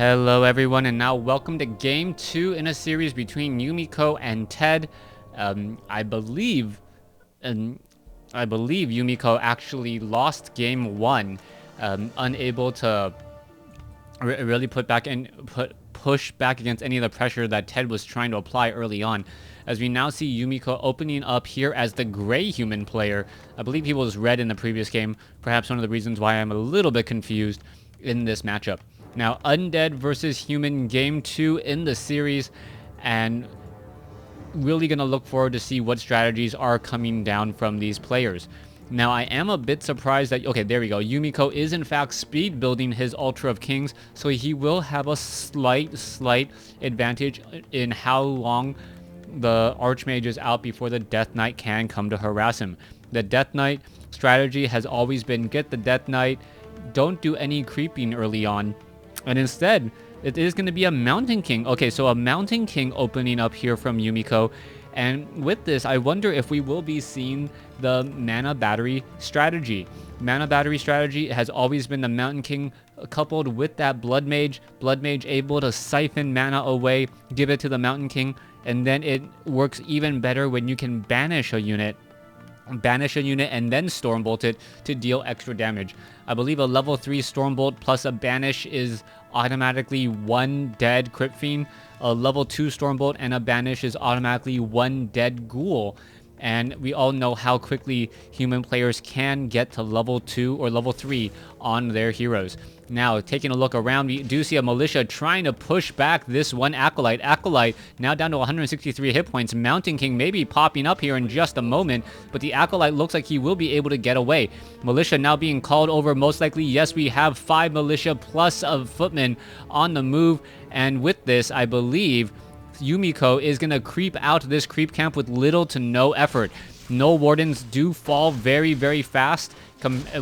Hello everyone, and now welcome to game 2 in a series between Yumiko and Ted. I believe Yumiko actually lost game 1, unable to really push back against any of the pressure that Ted was trying to apply early on. As we now see Yumiko opening up here as the gray human player. I believe he was red in the previous game, perhaps one of the reasons why I'm a little bit confused in this matchup. Now, Undead versus Human game 2 in the series, and really going to look forward to see what strategies are coming down from these players. Now, I am a bit surprised that, okay, there we go. Yumiko is in fact speed building his Ultra of Kings, so he will have a slight advantage in how long the Archmage is out before the Death Knight can come to harass him. The Death Knight strategy has always been get the Death Knight, don't do any creeping early on, and instead, it is going to be a Mountain King. Okay, so a Mountain King opening up here from Yumiko. And with this, I wonder if we will be seeing the Mana Battery strategy. Mana Battery strategy has always been the Mountain King coupled with that Blood Mage. Blood Mage able to siphon mana away, give it to the Mountain King. And then it works even better when you can banish a unit and then Stormbolt it to deal extra damage. I believe a level 3 Stormbolt plus a banish is automatically 1 dead Crypt Fiend. A level 2 Stormbolt and a banish is automatically 1 dead Ghoul. And we all know how quickly human players can get to level 2 or level 3 on their heroes. Now, taking a look around, we do see a Militia trying to push back this one Acolyte. Acolyte now down to 163 hit points. Mountain King may be popping up here in just a moment, but the Acolyte looks like he will be able to get away. Militia now being called over, most likely. Yes, we have 5 Militia plus a Footman on the move, and with this, I believe Yumiko is going to creep out this creep camp with little to no effort. No Wardens do fall very fast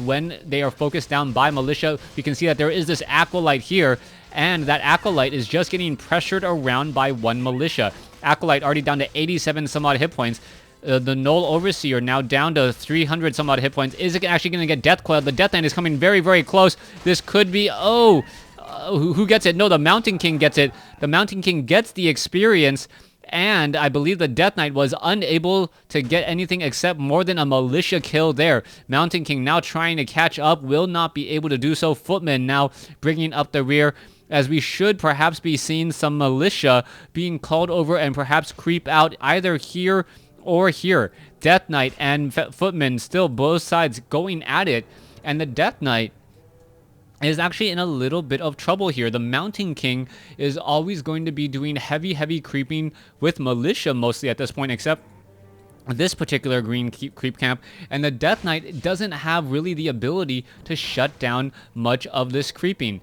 when they are focused down by Militia. We can see that there is this Acolyte here, and that Acolyte is just getting pressured around by 1 Militia. Acolyte already down to 87 some odd hit points. The Null Overseer now down to 300 some odd hit points. Is it actually going to get Death Coiled? The Death Knight is coming very close. This could be... who gets it? No, the Mountain King gets it. The Mountain King gets the experience, and I believe the Death Knight was unable to get anything except more than a Militia kill there. Mountain King now trying to catch up, will not be able to do so. Footman now bringing up the rear, as we should perhaps be seeing some Militia being called over and perhaps creep out either here or here. Death Knight and Footman still both sides going at it, and the Death Knight is actually in a little bit of trouble here. The Mountain King is always going to be doing heavy creeping with Militia mostly at this point, except this particular green creep camp, and the Death Knight doesn't have really the ability to shut down much of this creeping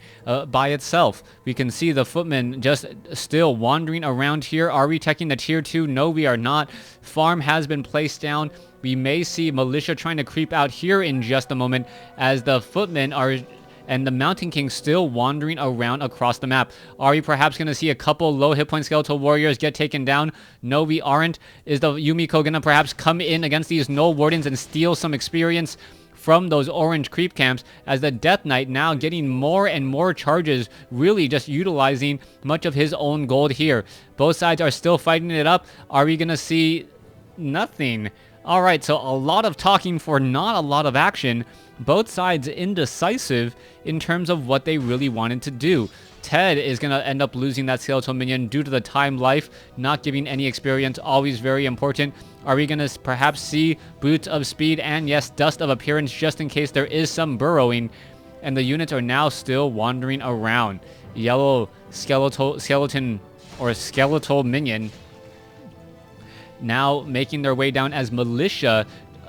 by itself. We can see the Footman just still wandering around here. Are we teching the tier 2? No, we are not. Farm has been placed down. We may see Militia trying to creep out here in just a moment, as the Footmen are... and the Mountain King still wandering around across the map. Are we perhaps going to see a couple low hit point Skeletal Warriors get taken down? No, we aren't. Is the Yumiko going to perhaps come in against these Null Wardens and steal some experience from those orange creep camps, as the Death Knight now getting more and more charges, really just utilizing much of his own gold here. Both sides are still fighting it up. Are we going to see nothing? Alright, so a lot of talking for not a lot of action. Both sides indecisive in terms of what they really wanted to do. Ted is going to end up losing that skeletal minion due to the time life, not giving any experience, always very important. Are we going to perhaps see Boots of Speed and, yes, Dust of Appearance, just in case there is some burrowing? And the units are now still wandering around. Yellow skeleton or skeletal minion now making their way down as Militia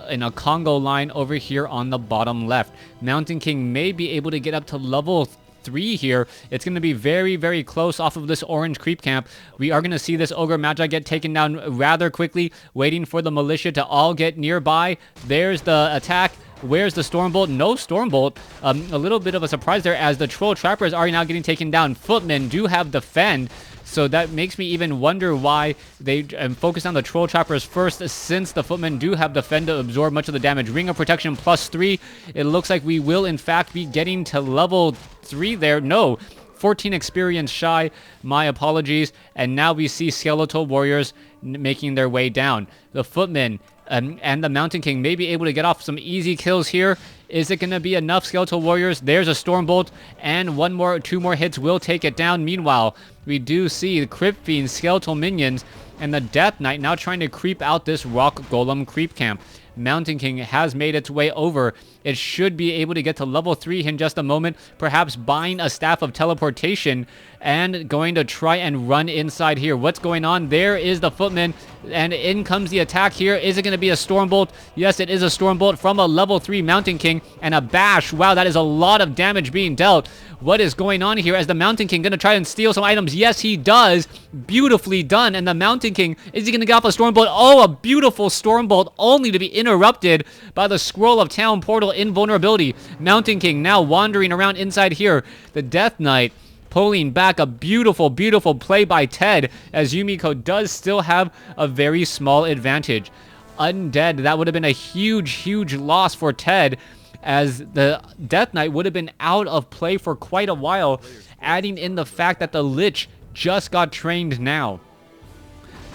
in a Congo line over here on the bottom left. Mountain King may be able to get up to level 3 here. It's going to be very close off of this orange creep camp. We are going to see this Ogre Magi get taken down rather quickly, waiting for the Militia to all get nearby. There's the attack. Where's the Stormbolt? No Stormbolt. A little bit of a surprise there, as the Troll Trappers are now getting taken down. Footmen do have Defend, So that makes me even wonder why they focus on the Troll Trappers first, since the Footmen do have Defend to absorb much of the damage. Ring of Protection +3. It looks like we will, in fact, be getting to level 3 there. No. 14 experience shy. My apologies. And now we see Skeletal Warriors making their way down. The Footmen and the Mountain King may be able to get off some easy kills here. Is it going to be enough, Skeletal Warriors? There's a Stormbolt, and two more hits will take it down. Meanwhile, we do see the Crypt Fiends, Skeletal Minions, and the Death Knight now trying to creep out this Rock Golem creep camp. Mountain King has made its way over. It should be able to get to level 3 in just a moment, perhaps buying a Staff of Teleportation and going to try and run inside here. What's going on? There is the Footman, and in comes the attack here. Is it going to be a Stormbolt? Yes, it is a Stormbolt from a level 3 Mountain King, and a bash. Wow, that is a lot of damage being dealt. What is going on here? As the Mountain King going to try and steal some items? Yes, he does. Beautifully done. And the Mountain King, is he going to get off a Stormbolt? Oh, a beautiful Stormbolt, only to be interrupted by the Scroll of Town Portal invulnerability. Mountain King now wandering around inside here. The Death Knight pulling back. A beautiful, beautiful play by Ted, as Yumiko does still have a very small advantage. Undead, that would have been a huge, huge loss for Ted, as the Death Knight would have been out of play for quite a while, adding in the fact that the Lich just got trained now.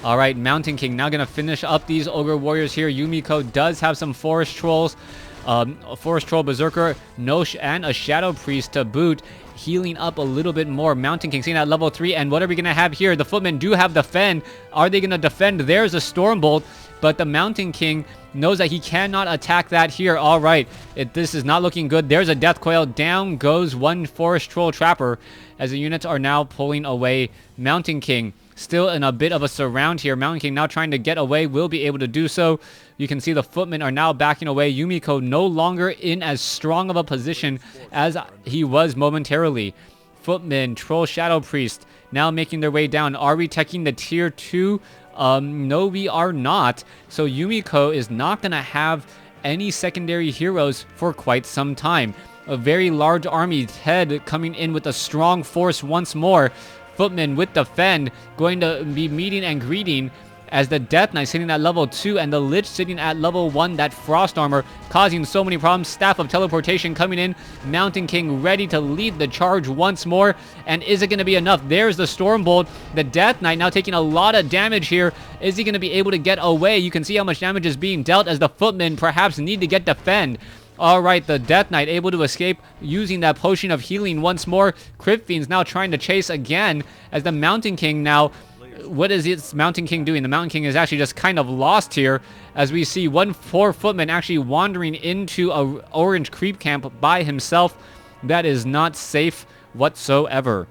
All right, Mountain King now going to finish up these Ogre Warriors here. Yumiko does have some Forest Trolls, a Forest Troll Berserker, and a Shadow Priest to boot, healing up a little bit more. Mountain King sitting at level 3, and what are we going to have here? The Footmen do have Defend. Are they going to defend? There's a Stormbolt, but the Mountain King knows that he cannot attack that here. All right, this is not looking good. There's a Death Coil. Down goes one Forest Troll Trapper, as the units are now pulling away. Mountain King still in a bit of a surround here. Mountain King now trying to get away, will be able to do so. You can see the Footmen are now backing away. Yumiko no longer in as strong of a position as he was momentarily. Footmen, Troll Shadow Priest now making their way down. Are we teching the tier 2? No, we are not. So Yumiko is not going to have any secondary heroes for quite some time. A very large army. Ted coming in with a strong force once more. Footmen with Defend going to be meeting and greeting, as the Death Knight sitting at level 2 and the Lich sitting at level 1, that Frost Armor causing so many problems. Staff of Teleportation coming in. Mountain King ready to lead the charge once more. And is it going to be enough? There's the Stormbolt. The Death Knight now taking a lot of damage here. Is he going to be able to get away? You can see how much damage is being dealt, as the Footmen perhaps need to get Defend. Alright, the Death Knight able to escape using that potion of healing once more. Crypt Fiends now trying to chase again, as the Mountain King now... What is this Mountain King doing? The Mountain King is actually just kind of lost here, as we see 4 Footmen actually wandering into a orange creep camp by himself. That is not safe whatsoever.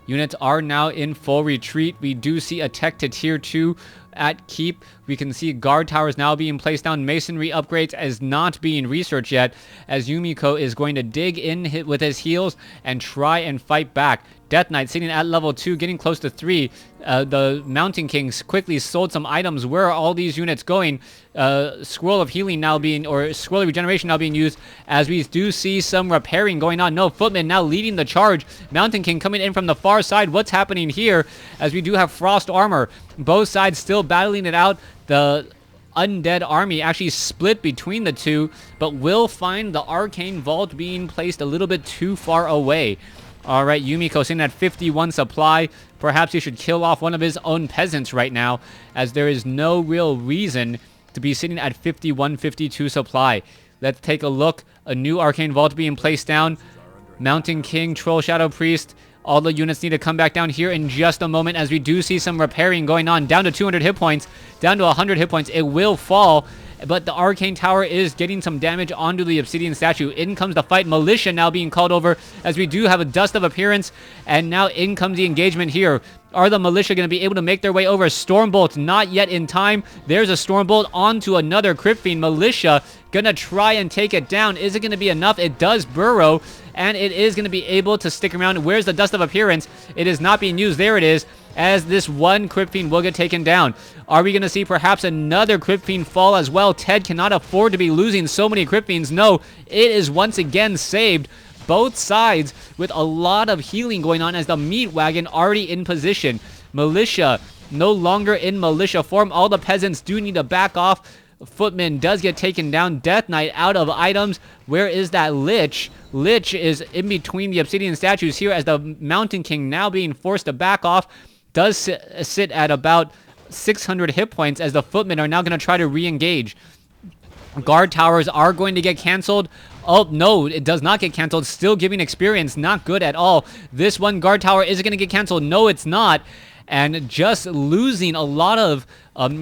Units are now in full retreat. We do see a tech to tier 2 at Keep. We can see guard towers now being placed down. Masonry upgrades as not being researched yet, as Yumiko is going to dig in with his heals and try and fight back. Death Knight sitting at level 2, getting close to 3. The Mountain Kings quickly sold some items. Where are all these units going? Scroll of Healing now being, or Scroll of Regeneration now being used, as we do see some repairing going on. No, Footman now leading the charge. Mountain King coming in from the far side. What's happening here? As we do have Frost Armor. Both sides still battling it out. The Undead army actually split between the two, but will find the Arcane Vault being placed a little bit too far away. Alright, Yumiko sitting at 51 supply. Perhaps he should kill off one of his own peasants right now, as there is no real reason to be sitting at 51, 52 supply. Let's take a look. A new Arcane Vault being placed down. Mountain King, Troll Shadow Priest. All the units need to come back down here in just a moment, as we do see some repairing going on. Down to 200 hit points, down to 100 hit points. It will fall, but the Arcane Tower is getting some damage onto the Obsidian Statue. In comes the fight. Militia now being called over, as we do have a Dust of Appearance, and now in comes the engagement here. Are the Militia going to be able to make their way over? Stormbolt not yet in time. There's a Stormbolt onto another Crypt Fiend. Militia going to try and take it down. Is it going to be enough? It does burrow, and it is going to be able to stick around. Where's the Dust of Appearance? It is not being used. There it is, as this one Crypt Fiend will get taken down. Are we going to see perhaps another Crypt Fiend fall as well? Ted cannot afford to be losing so many Crypt Fiends. No, it is once again saved. Both sides with a lot of healing going on, as the Meat Wagon already in position. Militia no longer in militia form. All the peasants do need to back off. Footman does get taken down. Death Knight out of items. Where is that Lich? Lich is in between the obsidian statues here as the Mountain King now being forced to back off. Does sit at about 600 hit points as the Footmen are now going to try to re-engage. Guard towers are going to get canceled. Oh, no, it does not get canceled. Still giving experience. Not good at all. This one guard tower is going to get canceled. No, it's not. And just losing a lot of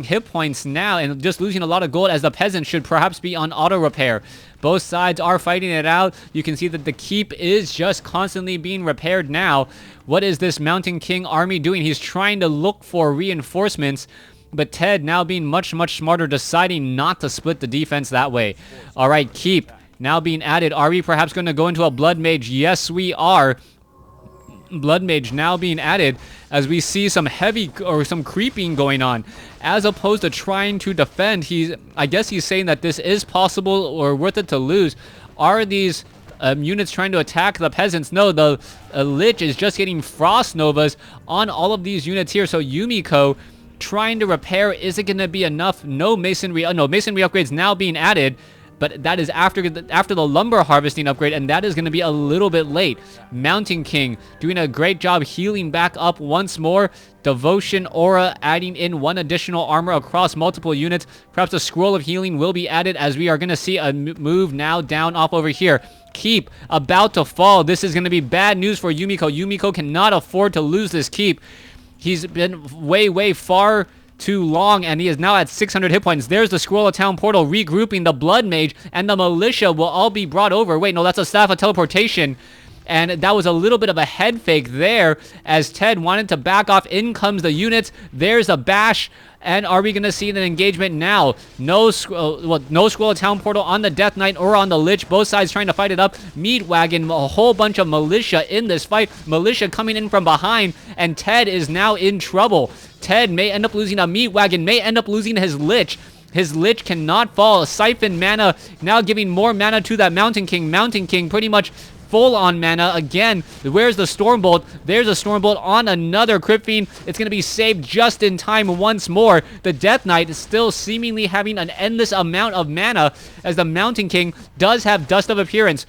hit points now and just losing a lot of gold as the peasants should perhaps be on auto repair. Both sides are fighting it out. You can see that the keep is just constantly being repaired now. What is this Mountain King army doing? He's trying to look for reinforcements. But Ted now being much smarter, deciding not to split the defense that way. All right, keep now being added. Are we perhaps going to go into a Blood Mage? Yes, we are. Blood Mage now being added as we see some heavy or some creeping going on. As opposed to trying to defend, I guess he's saying that this is possible or worth it to lose. Are these units trying to attack the peasants? No, the Lich is just getting Frost Novas on all of these units here. So Yumiko trying to repair. Is it going to be enough? No masonry. No, masonry upgrades now being added, but that is after the lumber harvesting upgrade, and that is going to be a little bit late. Mountain King doing a great job healing back up once more. Devotion Aura adding in 1 additional armor across multiple units. Perhaps a Scroll of Healing will be added as we are going to see a move now down off over here. Keep about to fall. This is going to be bad news for Yumiko. Yumiko cannot afford to lose this keep. He's been way far too long, and he is now at 600 hit points. There's the Scroll of Town Portal regrouping. The Blood Mage and the Militia will all be brought over. Wait, no, that's a Staff of Teleportation. And that was a little bit of a head fake there as Ted wanted to back off. In comes the units. There's a bash. And are we going to see an engagement now? No Scroll of Town Portal on the Death Knight or on the Lich. Both sides trying to fight it up. Meat Wagon, a whole bunch of Militia in this fight. Militia coming in from behind, and Ted is now in trouble. Ted may end up losing a Meat Wagon, may end up losing his Lich. His Lich cannot fall. Siphon mana, now giving more mana to that Mountain King. Mountain King pretty much full on mana again. Where's the Stormbolt? There's a Stormbolt on another Crypt Fiend. It's going to be saved just in time once more. The Death Knight is still seemingly having an endless amount of mana as the Mountain King does have Dust of Appearance.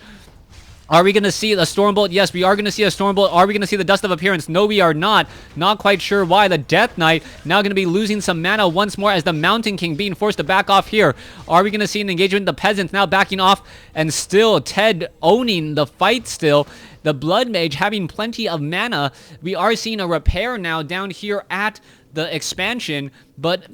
Are we going to see the Stormbolt? Yes, we are going to see a Stormbolt. Are we going to see the Dust of Appearance? No, we are not. Not quite sure why. The Death Knight now going to be losing some mana once more as the Mountain King being forced to back off here. Are we going to see an engagement? The Peasants now backing off, and still Ted owning the fight still. The Blood Mage having plenty of mana. We are seeing a repair now down here at the expansion, but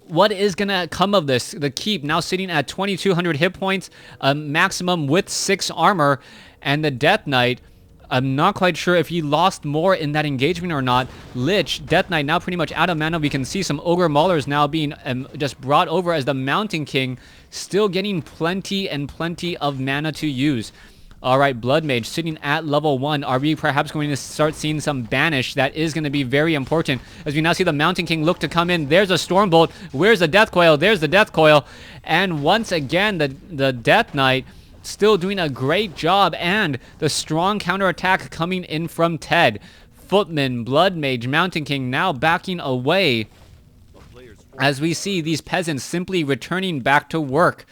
what is going to come of this? The Keep now sitting at 2,200 hit points, a maximum with 6 armor. And the Death Knight, I'm not quite sure if he lost more in that engagement or not. Lich, Death Knight now pretty much out of mana. We can see some Ogre Maulers now being just brought over as the Mountain King, still getting plenty of mana to use. All right, Blood Mage sitting at level 1. Are we perhaps going to start seeing some Banish? That is going to be very important as we now see the Mountain King look to come in. There's a Stormbolt. Where's the Death Coil? There's the Death Coil. And once again, the Death Knight still doing a great job, and the strong counterattack coming in from Ted. Footman, Blood Mage, Mountain King now backing away as we see these peasants simply returning back to work.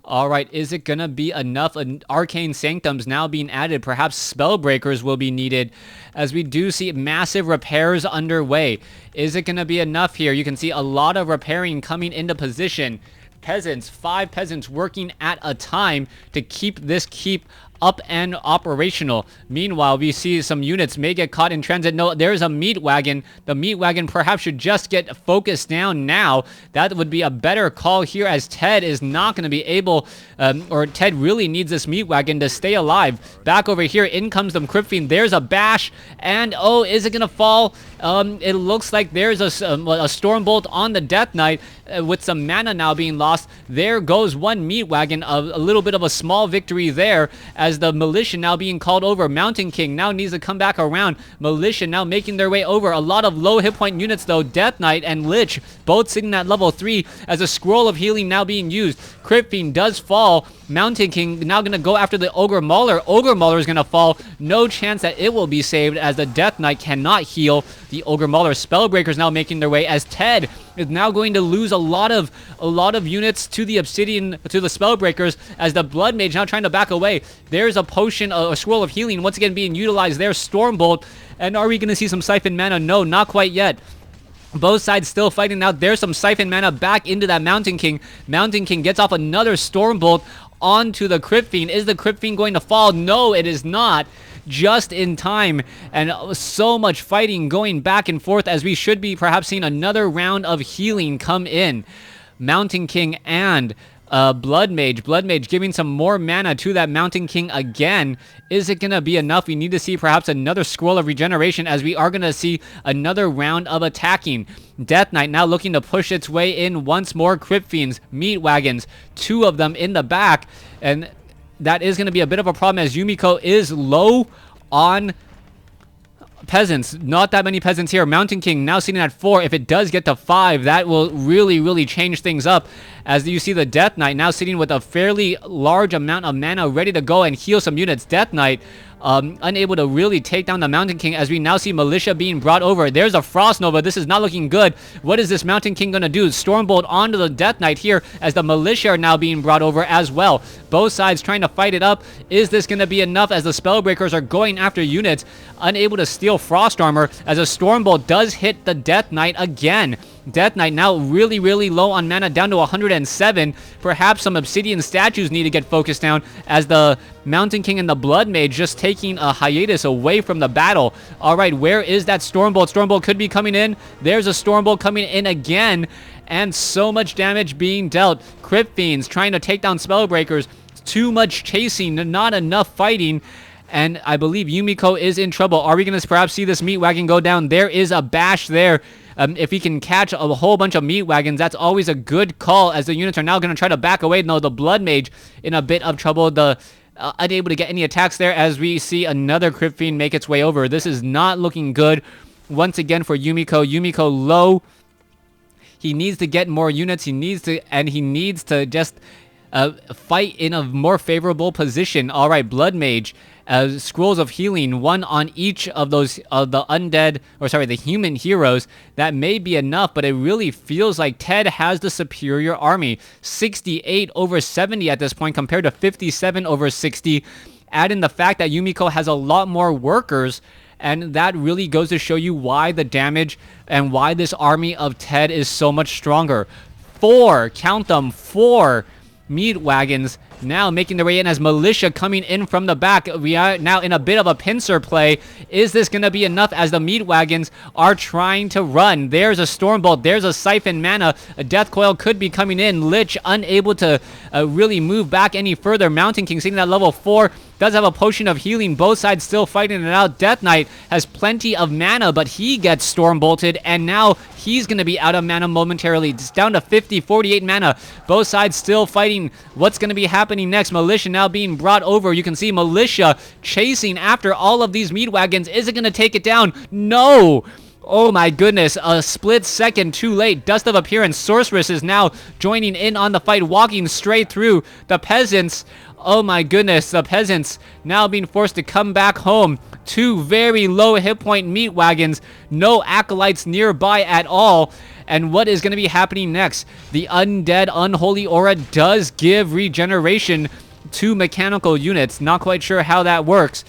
All right, is it going to be enough? Arcane Sanctums now being added. Perhaps Spellbreakers will be needed as we do see massive repairs underway. Is it going to be enough here? You can see a lot of repairing coming into position. Peasants, 5 peasants working at a time to keep this keep up and operational. Meanwhile, we see some units may get caught in transit. No, there's a Meat Wagon. The Meat Wagon perhaps should just get focused down now. That would be a better call here as Ted is not going to be able, or Ted really needs this Meat Wagon to stay alive. Back over here, in comes the Crypt Fiend. There's a bash, and oh, is it going to fall? It looks like there's a Stormbolt on the Death Knight with some mana now being lost. There goes one Meat Wagon, a little bit of a small victory there as the Militia now being called over. Mountain King now needs to come back around. Militia now making their way over. A lot of low hit point units though. Death Knight and Lich both sitting at level 3 as a Scroll of Healing now being used. Crypt Fiend does fall. Mountain King now going to go after the Ogre Mauler. Ogre Mauler is going to fall. No chance that it will be saved as the Death Knight cannot heal the Ogre Mauler. Spellbreakers now making their way as Ted is now going to lose a lot of units to the Obsidian, to the Spellbreakers, as the Blood Mage now trying to back away. There's a potion, a Scroll of Healing once again being utilized there. Stormbolt. And are we going to see some Siphon Mana? No, not quite yet. Both sides still fighting out. There's some Siphon Mana back into that Mountain King. Mountain King gets off another Stormbolt onto the Crypt Fiend. Is the Crypt Fiend going to fall? No, it is not. Just in time, and so much fighting going back and forth as we should be perhaps seeing another round of healing come in. Mountain King and Blood Mage giving some more mana to that Mountain King again. Is it going to be enough? We need to see perhaps another Scroll of Regeneration, as we are going to see another round of attacking. Death Knight now looking to push its way in once more. Crypt Fiends, Meat Wagons, 2 of them in the back, and that is going to be a bit of a problem as Yumiko is low on peasants. Not that many peasants here. Mountain King now sitting at 4. If it does get to 5, that will really change things up, as you see the Death Knight now sitting with a fairly large amount of mana ready to go and heal some units. Death Knight unable to really take down the Mountain King, as we now see Militia being brought over. There's a Frost Nova. This is not looking good. What is this Mountain King going to do? Stormbolt onto the Death Knight here, as the Militia are now being brought over as well. Both sides trying to fight it up. Is this going to be enough, as the Spellbreakers are going after units? Unable to steal Frost Armor, as a Stormbolt does hit the Death Knight again. Death Knight now really low on mana, down to 107. Perhaps some Obsidian statues need to get focused down, as the Mountain King and the Blood Mage just taking a hiatus away from the battle. Alright, where is that Stormbolt? Stormbolt could be coming in. There's a Stormbolt coming in again, and so much damage being dealt. Crypt Fiends trying to take down Spellbreakers. Too much chasing, not enough fighting. And I believe Yumiko is in trouble. Are we going to perhaps see this Meat Wagon go down? There is a bash there. If he can catch a whole bunch of Meat Wagons, that's always a good call, as the units are now going to try to back away. No, the Blood Mage in a bit of trouble. The unable to get any attacks there, as we see another Crypt Fiend make its way over. This is not looking good once again for Yumiko. Yumiko low. He needs to get more units. He needs to just fight in a more favorable position. All right, Blood Mage. Scrolls of Healing, 1 on each of those the human heroes. That may be enough, but it really feels like Ted has the superior army. 68 over 70 at this point compared to 57 over 60. Add in the fact that Yumiko has a lot more workers, and that really goes to show you why the damage and why this army of Ted is so much stronger. 4, count them, 4 Meat Wagons now making their way in, as Militia coming in from the back. We are now in a bit of a pincer play. Is this going to be enough, as the Meat Wagons are trying to run? There's a Stormbolt. There's a Siphon Mana. A Death Coil could be coming in. Lich unable to really move back any further. Mountain King sitting at level 4. Does have a potion of healing. Both sides still fighting it out. Death Knight has plenty of mana, but he gets Stormbolted, and now he's going to be out of mana momentarily. It's down to 48 mana. Both sides still fighting. What's going to be happening next? Militia now being brought over. You can see Militia chasing after all of these Meat Wagons. Is it going to take it down? No! Oh my goodness, a split second too late. Dust of Appearance. Sorceress is now joining in on the fight, walking straight through the peasants. Oh my goodness, the peasants now being forced to come back home. 2 very low hit point Meat Wagons. No acolytes nearby at all. And what is going to be happening next? The Undead Unholy Aura does give regeneration to mechanical units. Not quite sure how that works,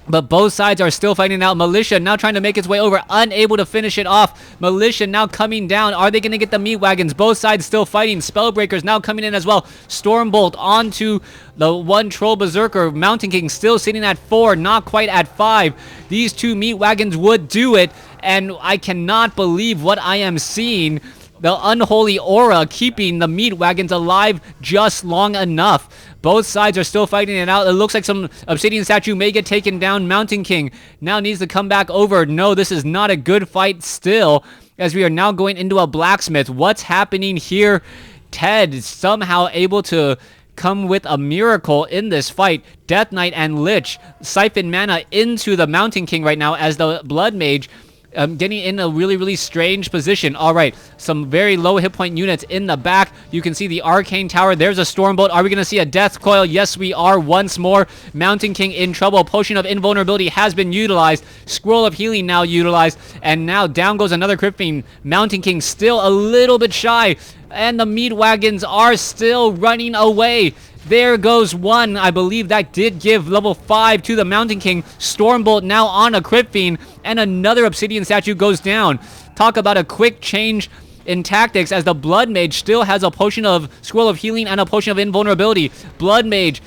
but both sides are still fighting out. Militia now trying to make its way over, unable to finish it off. Militia now coming down. Are they going to get the Meat Wagons? Both sides still fighting. Spellbreakers now coming in as well. Stormbolt onto the one Troll Berserker. Mountain King still sitting at 4, not quite at 5. These 2 Meat Wagons would do it, and I cannot believe what I am seeing. The Unholy Aura keeping the Meat Wagons alive just long enough. Both sides are still fighting it out. It looks like some Obsidian statue may get taken down. Mountain King now needs to come back over. No, this is not a good fight still, as we are now going into a blacksmith. What's happening here? Ted is somehow able to come with a miracle in this fight. Death Knight and Lich siphon mana into the Mountain King right now, as the Blood Mage getting in a really strange position. All right, some very low hit point units in the back. You can see the Arcane Tower. There's a Stormbolt. Are we going to see a Death Coil? Yes, we are once more. Mountain King in trouble. Potion of Invulnerability has been utilized. Scroll of Healing now utilized. And now down goes another Crypt Fiend. Mountain King still a little bit shy. And the meat wagons are still running away. There goes one. I believe that did give level 5 to the Mountain King. Stormbolt now on a Crypt Fiend. And another Obsidian Statue goes down. Talk about a quick change in tactics, as the Blood Mage still has a potion of Scroll of Healing and a potion of Invulnerability. Blood Mage,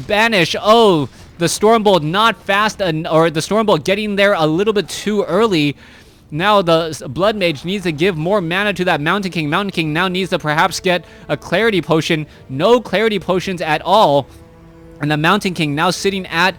Banish. Oh, the Stormbolt not fast, or the Stormbolt getting there a little bit too early. Now the Blood Mage needs to give more mana to that Mountain King. Mountain King now needs to perhaps get a Clarity Potion. No Clarity Potions at all. And the Mountain King now sitting at,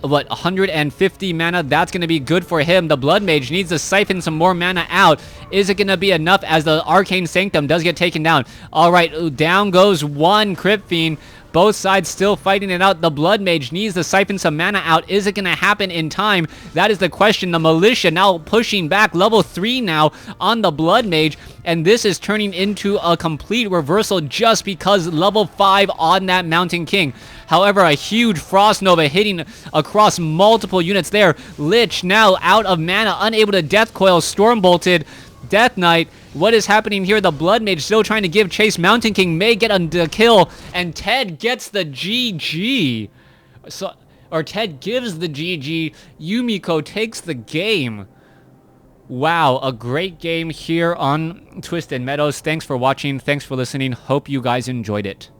what, 150 mana? That's going to be good for him. The Blood Mage needs to siphon some more mana out. Is it going to be enough, as the Arcane Sanctum does get taken down? All right, down goes one Crypt Fiend. Both sides still fighting it out. The Blood Mage needs to siphon some mana out. Is it going to happen in time? That is the question. The Militia now pushing back. Level 3 now on the Blood Mage. And this is turning into a complete reversal just because level 5 on that Mountain King. However, a huge Frost Nova hitting across multiple units there. Lich now out of mana, unable to Death Coil, Stormbolted. Death Knight, what is happening here? The Blood Mage still trying to give chase. Mountain King may get a kill, and Ted gets the GG. Or Ted gives the GG. Yumiko takes the game. Wow, a great game here on Twisted Meadows. Thanks for watching. Thanks for listening. Hope you guys enjoyed it.